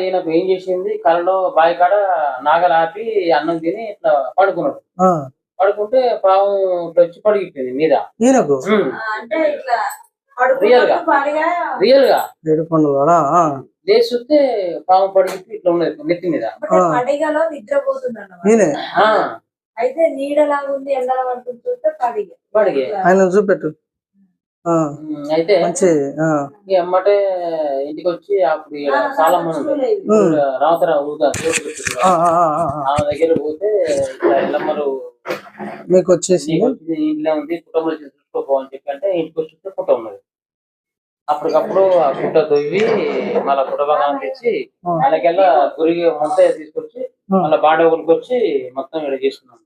ఈయనకు ఏం చేసింది కలలో బావి కాడ నాగలు ఆపి అన్నం తిని ఇట్లా పడుకున్నాడు. పడుకుంటే పాము ఇట్లా వచ్చి పడిగిపోయింది మీద ఈయనకు రియల్ గా లేచి చూస్తే పాము పడిగిపోయి ఇట్లా ఉన్నది నెత్తి మీద. అయితే నీడలాగా ఉంది ఎండల పడుతుంది చూస్తే పడిగే ఆయన చూపెట్టు. అయితే అమ్మటే ఇంటికి వచ్చి అప్పుడు చాలా మంది రావుతరావు ఆమె దగ్గర పోతే ఇట్లా ఎల్లమ్మలు మీకు వచ్చేసి ఇంట్లో ఉంది కుటుంబం చూసుకోపో అని చెప్పి అంటే ఇంటికి వచ్చి పుట్ట ఉన్నది. అప్పటికప్పుడు ఆ పుట్ట తొవ్వి మళ్ళా పుట్టభాగం తెచ్చి అలాగెల్లా గురికి ముంత తీసుకొచ్చి మళ్ళీ బాండ కొనుక్కొచ్చి మొత్తం ఇక్కడ చేసుకున్నాం.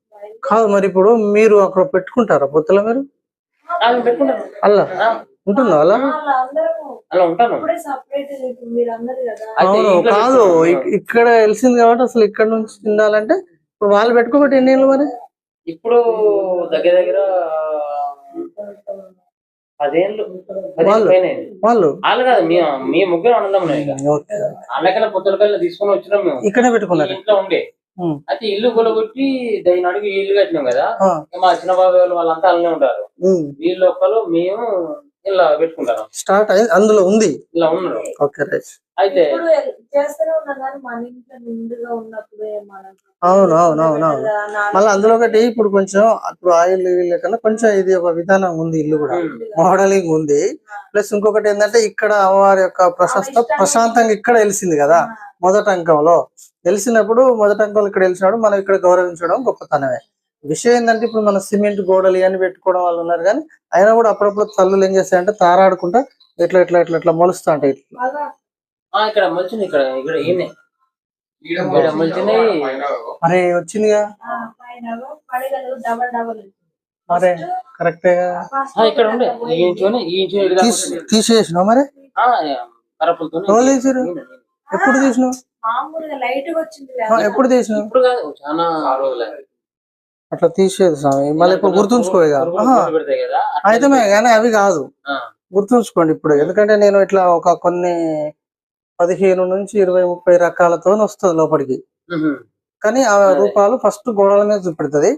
కాదు మరి ఇప్పుడు మీరు అక్కడ పెట్టుకుంటారా పొత్తుల మీరు అలా ఉంటుందా అలా? అలా ఉంటాను. అవును కాదు ఇక్కడ తెలిసింది కాబట్టి అసలు ఇక్కడ నుంచి తినాలంటే ఇప్పుడు వాళ్ళు పెట్టుకోబట్టి ఎన్ని ఏళ్ళు మరి? ఇప్పుడు దగ్గర దగ్గర 10 ఏళ్ళు వాళ్ళు కాదు మీ ముగ్గురు అన్నదమ్ములు వాళ్ళకల్లా పొత్తులకల్లా తీసుకొని వచ్చినాం మేము. ఇక్కడే పెట్టుకున్నారు ఇంట్లో ఉండే. అయితే ఇల్లు కొలగొట్టి దాని అడుగు ఇల్లు కట్టినాం కదా. మా చిన్న బాబాయ్ వాళ్ళు వాళ్ళంతా అలానే ఉంటారు. వీళ్ళు ఒక్కరు మేము ఇలా పెట్టుకుంటారు. స్టార్ట్ అయింది అందులో ఉంది ఇలా ఉన్నారు. అయితే అవును మళ్ళీ అందులో ఒకటి ఇప్పుడు కొంచెం అప్పుడు ఆయిల్ కన్నా కొంచెం ఇది ఒక విధానం ఉంది. ఇల్లు కూడా మోడలింగ్ ఉంది. ప్లస్ ఇంకొకటి ఏంటంటే ఇక్కడ అమ్మవారి యొక్క ప్రశాంతంగా ఇక్కడ వెలిసింది కదా. మొదటి అంకంలో తెలిసినప్పుడు మొదటి అంకంలో ఇక్కడ వెలిసినాడు మనం ఇక్కడ గౌరవించడం గొప్పతనమే. విషయం ఏంటంటే ఇప్పుడు మన సిమెంట్ గోడలు ఇవన్నీ పెట్టుకోవడం వాళ్ళు ఉన్నారు కానీ అయినా కూడా అప్పుడప్పుడు తల్లులు ఏం చేస్తాయంటే తారాడుకుంటా ఇట్లా ఇట్లా ఇట్లా ఇట్లా మొలుస్తా ఉంటాయి. ఇక్కడ అరే వచ్చిందిగా మరే కరెక్టేగా తీసేసినావు మరి ఎప్పుడు తీసినావు? ఎప్పుడు తీసినావు? అట్లా తీసేది స్వామి మళ్ళీ ఇప్పుడు గుర్తుంచుకోగా అయితే కానీ అవి కాదు గుర్తుంచుకోండి ఇప్పుడు. ఎందుకంటే నేను ఇట్లా ఒక కొన్ని 15 నుంచి 20, 30 రకాలతో వస్తుంది లోపలికి. కానీ ఆ రూపాలు ఫస్ట్ గోడల మీద చూపెడుతుంది.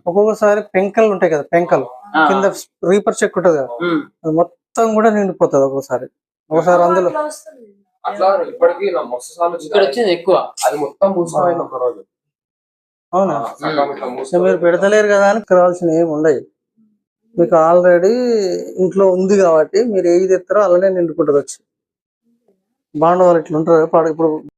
ఒక్కొక్కసారి పెంకలు ఉంటాయి కదా, పెంకలు కింద రీపర్ చెక్ ఉంటది కదా, అది మొత్తం కూడా నిండిపోతుంది ఒక్కొక్కసారి. ఒకసారి అందులో ఎక్కువ అది మొత్తం అవునా మీరు పెడతలేరు కదా అని కావాల్సిన ఏమి ఉండవు. మీకు ఆల్రెడీ ఇంట్లో ఉంది కాబట్టి మీరు ఏది తెస్తారో అలానే నిండుకుంటుంది వచ్చి. బాండవాళ్ళు ఇట్లా ఉంటారు ఇప్పుడు